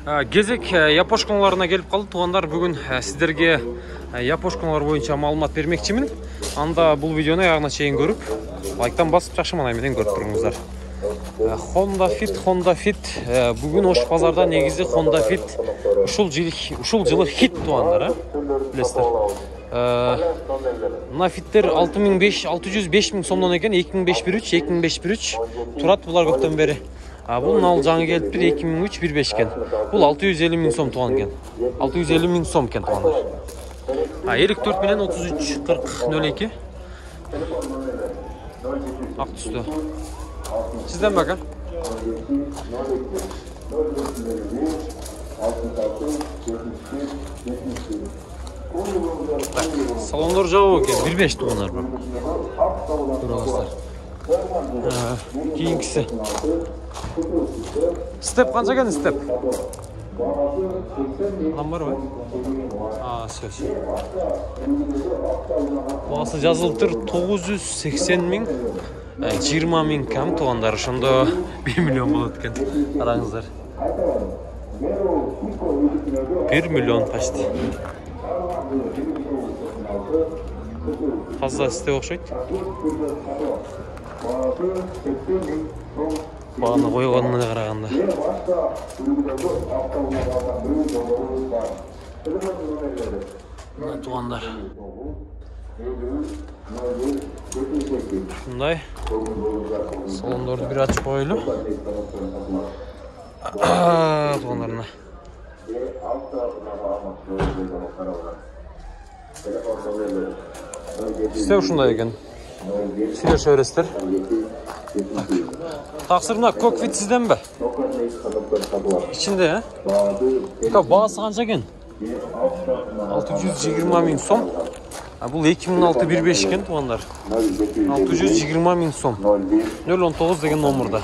Кезек япошкаларына келіп қалды. Туғандар, бүгін сіздерге япошкалар бойынша маалымат бермекчимин. Анда бұл видеоны аяғына чейин көріп, лайктан басып жакшыман менен көріп тұрыңыздар. Honda Fit бүгін Ош базарда негизи Honda Fit ушул жылы хит туғандар, билесиздер. Мына фиттер 600-5000 сомдон экен, 2513 турат булар көптөн бери. Бұл нал жаңы келіп бір 2003-15 кен. Бұл 650.000 сом туған кен. 650.000 сом кен туғандар. 54 миллион 33-40-02. Ақ түсті. Сізден бәкен? Салондар жауы кен. 1.5 туғандар бұл. Тұраластар. Кейінгісі. Степ қанша кен степ? Адам бар ғой? Сөз. Бағасы жазылып тұр 980.000, 20.000 кәм туғандар. Шында 1 миллион болады кен. Араңыздар. 1 миллион почти. Фаза степ оқшайды. Бағаны қойғанына қарағанда. Мына туғандар. Шындай. Салондарды бір açып қойылы. Туғандарына. Сіздер ұшындай екен. Сіздер шөрестер. Тақсыр мына кокпит сізден бе? Ішінде, бағасы қанша кен? 620.000 сом. Бұл 2006-15 кен туғандар. 620.000 сом. 019 деген номерда.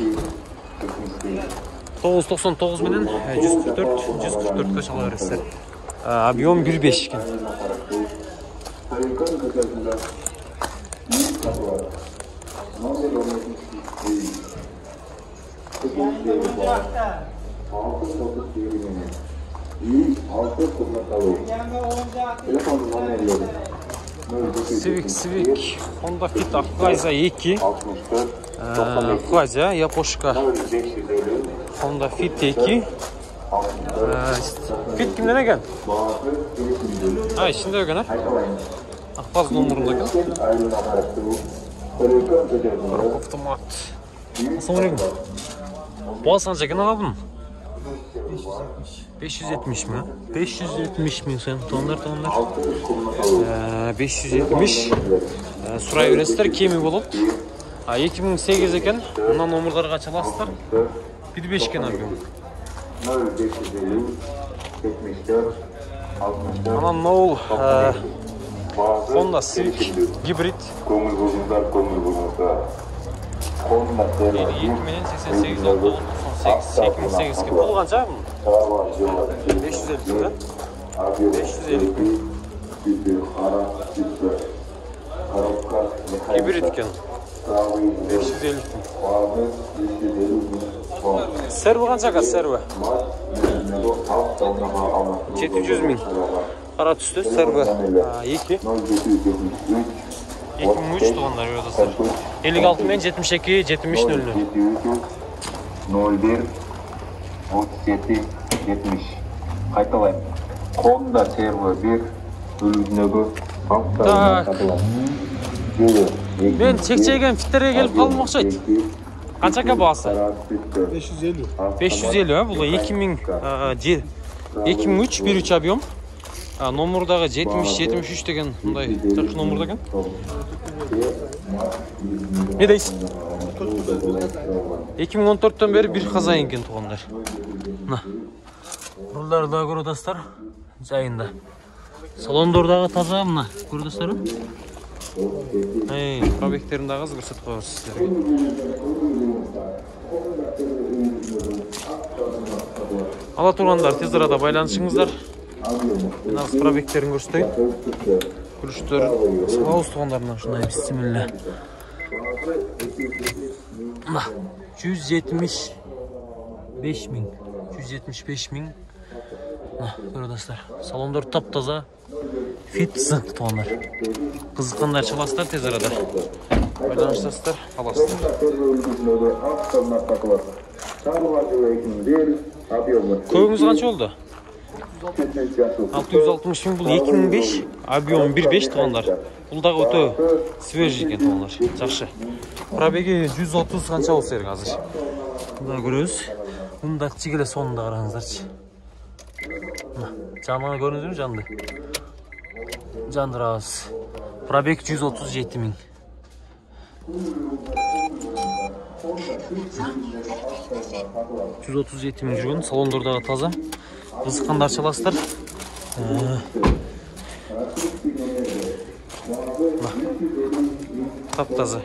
999 менен 144 шала бересіздер. Объем 1.5 кен. Civic Honda Fit Аквайза 2 Аквайза япошка Honda Fit 2 Fit kimden екен? İçinde екен, Аквайз номерында екен. Автомат. Ассалаумалейкум. Бағасы қанша екен аға бұның? 570 mi? 570.000 sen tonlar. 570. Surayı üretler kemi bulup. 2008 eken. Ondan nomurlarga çalasızlar. 1.5 ken abim. Anan Noel Honda Civic Hybrid. 2088 oldu. 2008 ki pul kanca mı? 550 mi? 550 mi? Hibrit ken. 550 mi? Servo kanca ka servo? 700.000. Kara tüstü servo 2. 2003 tuğanlar yodasır. 56 men 72 70 00. 01 37 70. Қайталайым. Honda Servo 1 бөлігіндегі мен чек-чеген фиттерге келіп қалым оқшайды. Қаншақа бағасы? 550. 550, бұл 2003 объем. Номердағы 70-73 деген мұндай жақшы номерда екен. Не дейсің? 2014-тен бері бір қазайын кен туғандар. Рулдардағы көрдастар жайында. Салондордағы таза мұна көрдастар. Пробектеріндағы аз көрсет қойыз сіздерге. Ала тұрғандар тез арада байланышыңыздар. Мен аз пробектерін көрсетейін. Күріштер салауыз туғандарына шынай бісімілі. 175.000. 175 ming. Көрдіңіздер, салондар тап-таза, fit зыңқ туғандар. Қызыққандар çalasыздар тез арада. Байланышасыздар, аласыздар. Көбіңіз қанша болды? 660 мing, бұл 2005, объем 1.5 туғандар. Бұлдағы өте свежий екен туғандар, жақсы. Пробеги 130 қанша болса ерің азыр. Бұлда көріңіз, бұнда чигеле соңында қараңыздаршы. Жанына көріңіздер ме жанды? Жандырабыз. Пробег 137 мing. 137 ming жүрген, салондордағы таза. Қызыққандар çalasыздар. Тап-таза.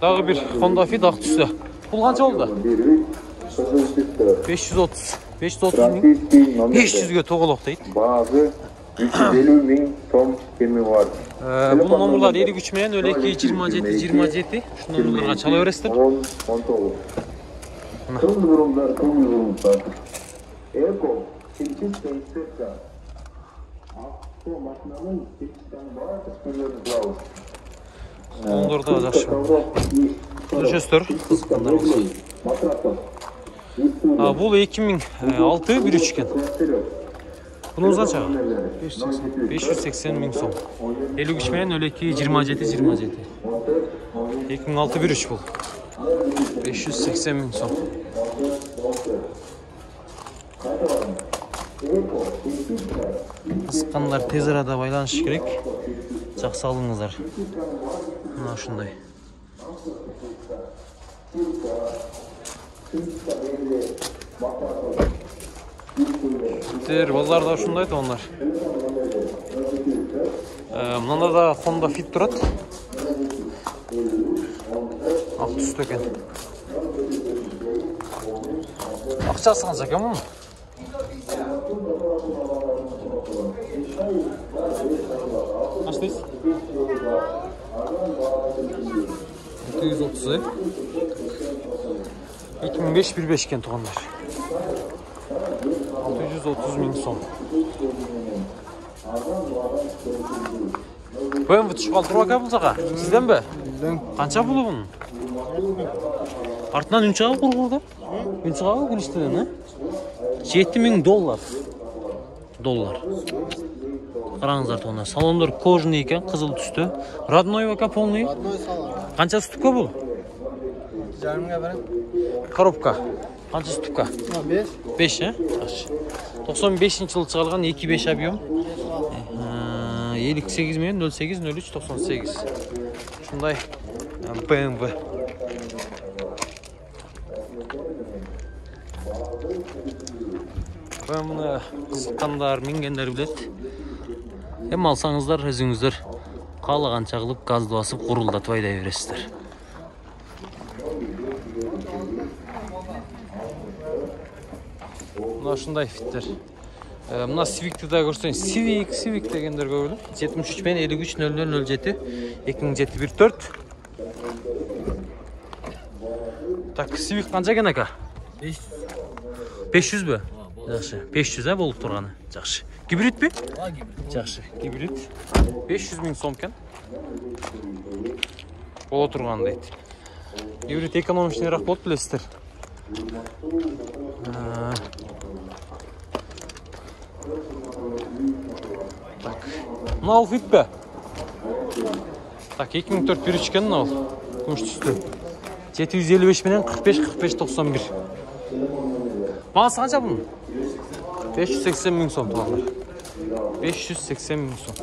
Дағы бір Honda Fit ақ түсті. Бұл қанша болды? 530. 530 мing. 500-ге тоғылық дейді. Bazı 350 ming tom kemi var. Бұл номерлар 53 мен 02-27-27. Şu номерларға çala öğrestir. 19. Tüm durumlar. Eko, 8 sensörler. Bu makinanın 8'den var. Салондорда жақсы. Көршестер, қызыққандар болса. Бұл 2006 1.3 екен. Бұныңыз қанша? 580 мing сом. 53 мен 02-27-27. 2006 1.3 бұл. 580 мing сом. Қызыққандар тез арада байланыш керек. Жақсы алыңыздар. Мына шындай. Балдар да шындай туғандар. Мынанда да Honda Fit тұрады. Ақ түсті екен. Ақшасы қанша екен мұның? Қаштайсыз? 230. 2005 1.5 екен туғандар. 630 ming сом. BMW түшіп қалдыру ака бұлсаға? Сізден бе? Қанша бұлы бұның? Артынан үн шыға құрғырды? Үн шыға күліштеден, 7000 доллар. Қараңыздар туғандар. Салондар кожный екен, қызыл түсті. Родной ака полный? Қанша ступка бұл? Жарымға барам. Коробка. Қанша ступка? 5. 5, 95 жылы шығарылған 2.5 объем. 58 мен 08-03-98. Шындай BMW. Бұны қызыққандар, мингендер білет. Hem alsanızlar özünüzдөр қалаған чағылып газды басып құрылдатып айдай бересіздер. Мына шындай фиттер. Мына Civic'ті да көрсеңіз, Civic дегендер көріліп. 73 мен 53-00-07 2007-14. Так, Civic қанша екен ака? 500 бе? Жақсы. 500 болып тұрғаны. Жақсы. Гибрид бе? Жақсы. Гибрид. 500 мing сом екен. Бола тұрғаны дейді. Гибрид экономичныйрақ болады білесіздер. Так. Мынау фит бе? Так, 2004 1.3 екен мынау. Күміш түсті. 755 менен 45-91. Мағасы қанша бұның? 580 мing сом туғандар. 580 мing сом.